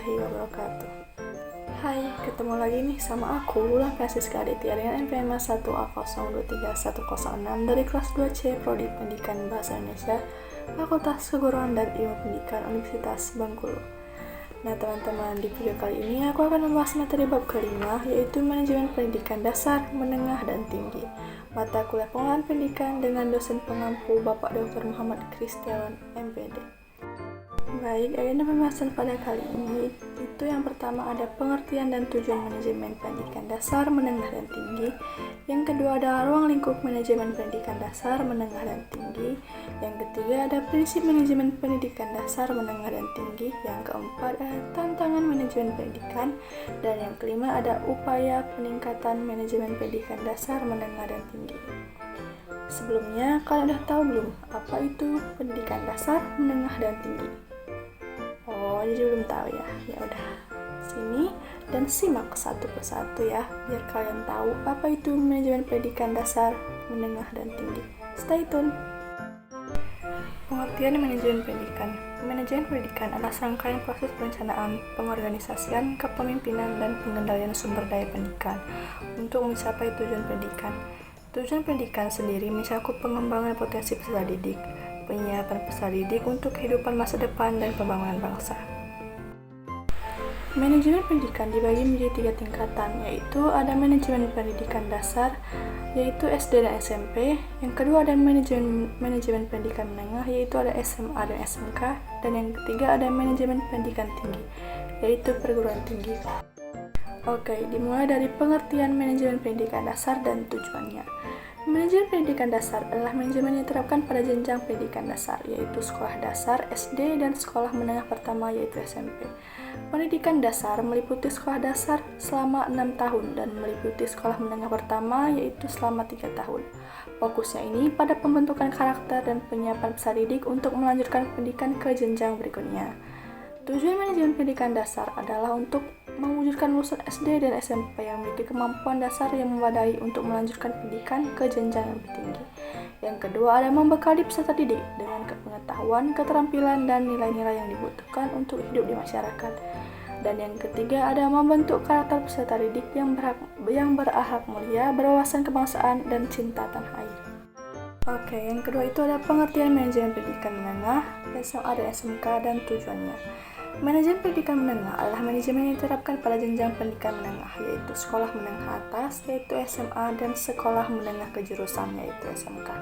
warahmatullahi wabarakatuh. Hai, ketemu lagi nih sama aku, Wulan Francisca Aditya dengan NPM 1A023106 dari kelas 2C Prodi Pendidikan Bahasa Indonesia, Fakultas Keguruan dan Ilmu Pendidikan Universitas Bengkulu. Nah teman-teman, di video kali ini aku akan membahas materi bab kelima, yaitu Manajemen Pendidikan Dasar, Menengah, dan Tinggi. Mata kuliah pengelolaan pendidikan dengan dosen pengampu Bapak Dr. Muhammad Kristiawan, MPD. Baik, agenda pembahasan pada kali ini itu yang pertama ada pengertian dan tujuan manajemen pendidikan dasar, menengah, dan tinggi. Yang kedua ada ruang lingkup manajemen pendidikan dasar, menengah, dan tinggi. Yang ketiga ada prinsip manajemen pendidikan dasar, menengah, dan tinggi. Yang keempat ada tantangan manajemen pendidikan. Dan yang kelima ada upaya peningkatan manajemen pendidikan dasar, menengah, dan tinggi. Sebelumnya, kalian udah tahu belum apa itu pendidikan dasar, menengah, dan tinggi? Oh, jadi belum tahu ya. Ya udah, sini dan simak satu persatu ya, biar kalian tahu apa itu manajemen pendidikan dasar, menengah, dan tinggi. Stay tune. Pengertian manajemen pendidikan. Manajemen pendidikan adalah serangkaian proses perencanaan, pengorganisasian, kepemimpinan, dan pengendalian sumber daya pendidikan untuk mencapai tujuan pendidikan. Tujuan pendidikan sendiri mencakup pengembangan potensi peserta didik, penyiapan peserta didik untuk kehidupan masa depan dan pembangunan bangsa. Manajemen pendidikan dibagi menjadi 3 tingkatan, yaitu ada manajemen pendidikan dasar, yaitu SD dan SMP. Yang kedua ada manajemen pendidikan menengah, yaitu ada SMA dan SMK. Dan yang ketiga ada manajemen pendidikan tinggi, yaitu perguruan tinggi. Oke, dimulai dari pengertian manajemen pendidikan dasar dan tujuannya. Manajemen pendidikan dasar adalah manajemen yang diterapkan pada jenjang pendidikan dasar, yaitu sekolah dasar, SD, dan sekolah menengah pertama, yaitu SMP. Pendidikan dasar meliputi sekolah dasar selama 6 tahun dan meliputi sekolah menengah pertama, yaitu selama 3 tahun. Fokusnya ini pada pembentukan karakter dan penyiapan peserta didik untuk melanjutkan pendidikan ke jenjang berikutnya. Tujuan manajemen pendidikan dasar adalah untuk mewujudkan lulusan SD dan SMP yang memiliki kemampuan dasar yang memadai untuk melanjutkan pendidikan ke jenjang yang lebih tinggi. Yang kedua ada membekali peserta didik dengan pengetahuan, keterampilan, dan nilai-nilai yang dibutuhkan untuk hidup di masyarakat. Dan yang ketiga ada membentuk karakter peserta didik yang berakhlak mulia, berwawasan kebangsaan, dan cinta tanah air. Oke, yang kedua itu ada pengertian manajemen pendidikan menengah, SMA dan SMK, dan tujuannya. Manajemen pendidikan menengah adalah manajemen yang diterapkan pada jenjang pendidikan menengah, yaitu sekolah menengah atas, yaitu SMA, dan sekolah menengah kejurusan, yaitu SMK.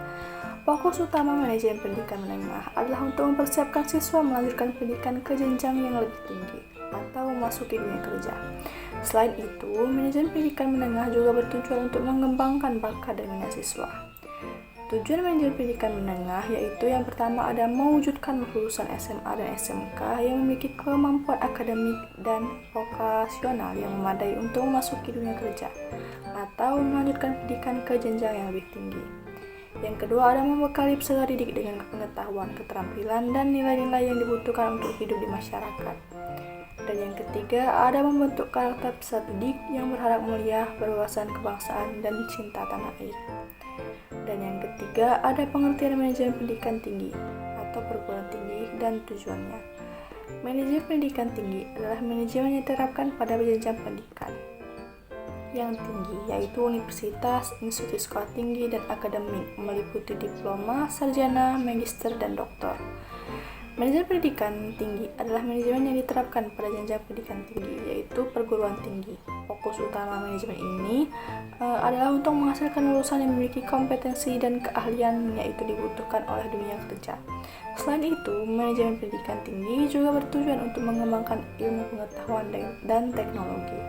Fokus utama manajemen pendidikan menengah adalah untuk mempersiapkan siswa melanjutkan pendidikan ke jenjang yang lebih tinggi atau memasuki dunia kerja. Selain itu, manajemen pendidikan menengah juga bertujuan untuk mengembangkan bakat dan minat siswa. Tujuan manajemen pendidikan menengah yaitu yang pertama ada mewujudkan lulusan SMA dan SMK yang memiliki kemampuan akademik dan vokasional yang memadai untuk memasuki dunia kerja atau melanjutkan pendidikan ke jenjang yang lebih tinggi. Yang kedua ada membekali peserta didik dengan pengetahuan, keterampilan, dan nilai-nilai yang dibutuhkan untuk hidup di masyarakat. Dan yang ketiga ada membentuk karakter peserta didik yang berharap mulia, berwawasan kebangsaan, dan cinta tanah air. Dan yang ketiga ada pengertian manajemen pendidikan tinggi atau perguruan tinggi dan tujuannya. Manajemen pendidikan tinggi adalah manajemen yang diterapkan pada jenjang pendidikan yang tinggi, yaitu universitas, institusi sekolah tinggi, dan akademik, meliputi diploma, sarjana, magister, dan doktor. Manajemen pendidikan tinggi adalah manajemen yang diterapkan pada jenjang pendidikan tinggi, yaitu perguruan tinggi. Fokus utama manajemen ini adalah untuk menghasilkan lulusan yang memiliki kompetensi dan keahlian yaitu dibutuhkan oleh dunia kerja. Selain itu, manajemen pendidikan tinggi juga bertujuan untuk mengembangkan ilmu pengetahuan dan teknologi.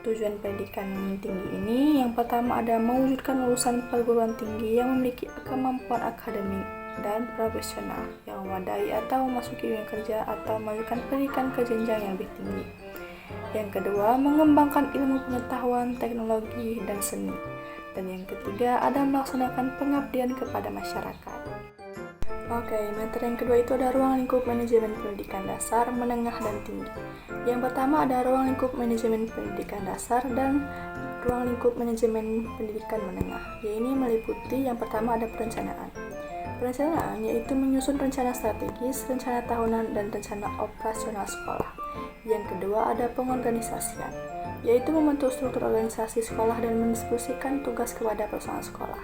Tujuan pendidikan tinggi ini yang pertama ada mewujudkan lulusan perguruan tinggi yang memiliki kemampuan akademik dan profesional yang memadai atau memasuki dunia kerja atau melanjutkan pendidikan ke jenjang yang lebih tinggi. Yang kedua, mengembangkan ilmu pengetahuan, teknologi, dan seni. Dan yang ketiga, ada melaksanakan pengabdian kepada masyarakat. Oke, materi yang kedua itu ada ruang lingkup manajemen pendidikan dasar, menengah, dan tinggi. Yang pertama ada ruang lingkup manajemen pendidikan dasar dan ruang lingkup manajemen pendidikan menengah. Ini meliputi yang pertama ada perencanaan. Perencanaan yaitu menyusun rencana strategis, rencana tahunan, dan rencana operasional sekolah. Yang kedua ada pengorganisasian, yaitu membentuk struktur organisasi sekolah dan mendistribusikan tugas kepada personal sekolah.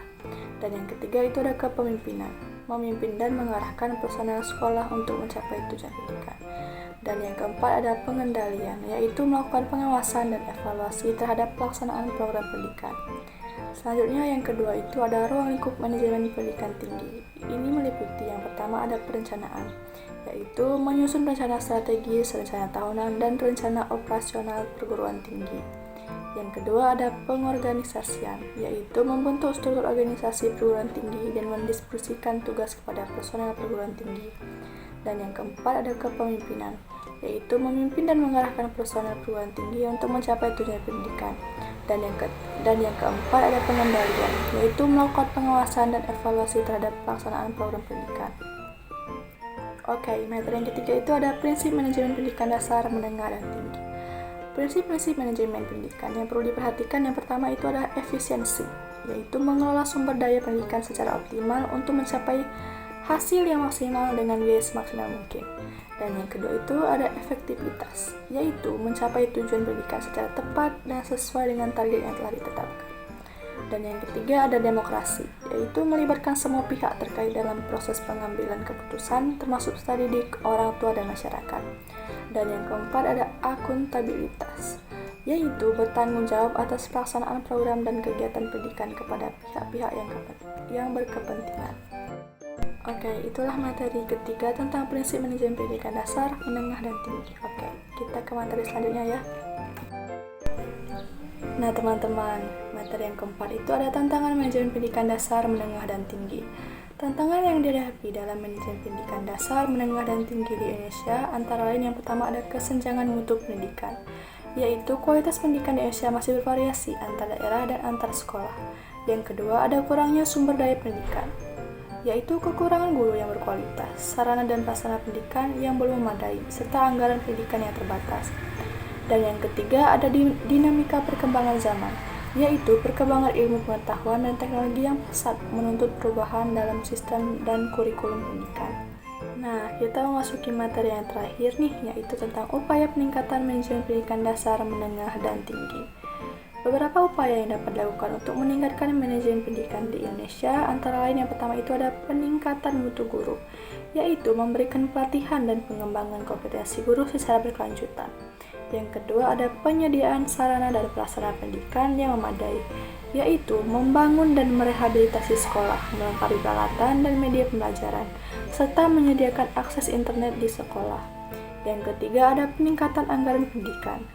Dan yang ketiga itu ada kepemimpinan, memimpin dan mengarahkan personel sekolah untuk mencapai tujuan pendidikan. Dan yang keempat ada pengendalian, yaitu melakukan pengawasan dan evaluasi terhadap pelaksanaan program pendidikan. Selanjutnya yang kedua itu ada ruang lingkup manajemen pendidikan tinggi. Ini meliputi yang pertama ada perencanaan, yaitu menyusun rencana strategis, rencana tahunan, dan rencana operasional perguruan tinggi. Yang kedua ada pengorganisasian, yaitu membentuk struktur organisasi perguruan tinggi dan mendistribusikan tugas kepada personel perguruan tinggi. Dan yang keempat ada kepemimpinan, yaitu memimpin dan mengarahkan personel perguruan tinggi untuk mencapai tujuan pendidikan. Dan yang keempat ada pengendalian, yaitu melakukan pengawasan dan evaluasi terhadap pelaksanaan program pendidikan. Oke, materi yang ketiga itu ada prinsip manajemen pendidikan dasar, menengah, dan tinggi. Prinsip-prinsip manajemen pendidikan yang perlu diperhatikan yang pertama itu adalah efisiensi, yaitu mengelola sumber daya pendidikan secara optimal untuk mencapai hasil yang maksimal dengan biaya semaksimal mungkin. Dan yang kedua itu ada efektivitas, yaitu mencapai tujuan pendidikan secara tepat dan sesuai dengan target yang telah ditetapkan. Dan yang ketiga ada demokrasi, yaitu melibatkan semua pihak terkait dalam proses pengambilan keputusan, termasuk peserta didik, orang tua, dan masyarakat. Dan yang keempat ada akuntabilitas, yaitu bertanggung jawab atas pelaksanaan program dan kegiatan pendidikan kepada pihak-pihak yang berkepentingan. Oke, itulah materi ketiga tentang prinsip manajemen pendidikan dasar, menengah, dan tinggi. Oke, kita ke materi selanjutnya ya. Nah teman-teman, materi yang keempat itu ada tantangan manajemen pendidikan dasar, menengah, dan tinggi. Tantangan yang dihadapi dalam manajemen pendidikan dasar, menengah, dan tinggi di Indonesia antara lain yang pertama ada kesenjangan mutu pendidikan, yaitu kualitas pendidikan di Indonesia masih bervariasi antar daerah dan antar sekolah. Yang kedua ada kurangnya sumber daya pendidikan, yaitu kekurangan guru yang berkualitas, sarana dan prasarana pendidikan yang belum memadai, serta anggaran pendidikan yang terbatas. Dan yang ketiga ada dinamika perkembangan zaman, yaitu perkembangan ilmu pengetahuan dan teknologi yang pesat menuntut perubahan dalam sistem dan kurikulum pendidikan. Nah, kita memasuki materi yang terakhir nih, yaitu tentang upaya peningkatan manajemen pendidikan dasar, menengah, dan tinggi. Beberapa upaya yang dapat dilakukan untuk meningkatkan manajemen pendidikan di Indonesia antara lain yang pertama itu ada peningkatan mutu guru, yaitu memberikan pelatihan dan pengembangan kompetensi guru secara berkelanjutan. Yang kedua ada penyediaan sarana dan prasarana pendidikan yang memadai, yaitu membangun dan merehabilitasi sekolah, melengkapi peralatan dan media pembelajaran, serta menyediakan akses internet di sekolah. Yang ketiga ada peningkatan anggaran pendidikan,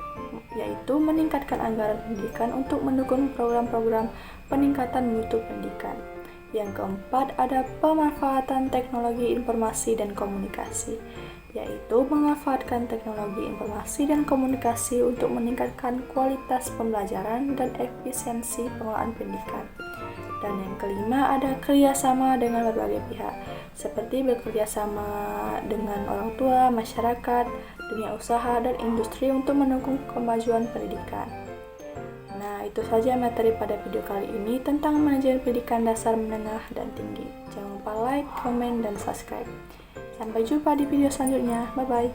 yaitu meningkatkan anggaran pendidikan untuk mendukung program-program peningkatan mutu pendidikan. Yang keempat ada pemanfaatan teknologi informasi dan komunikasi, yaitu memanfaatkan teknologi informasi dan komunikasi untuk meningkatkan kualitas pembelajaran dan efisiensi pengelolaan pendidikan. Dan yang kelima ada kerjasama dengan berbagai pihak, seperti bekerjasama dengan orang tua, masyarakat, dunia usaha, dan industri untuk mendukung kemajuan pendidikan. Nah, itu saja materi pada video kali ini tentang manajemen pendidikan dasar, menengah, dan tinggi. Jangan lupa like, komen, dan subscribe. Sampai jumpa di video selanjutnya. Bye-bye.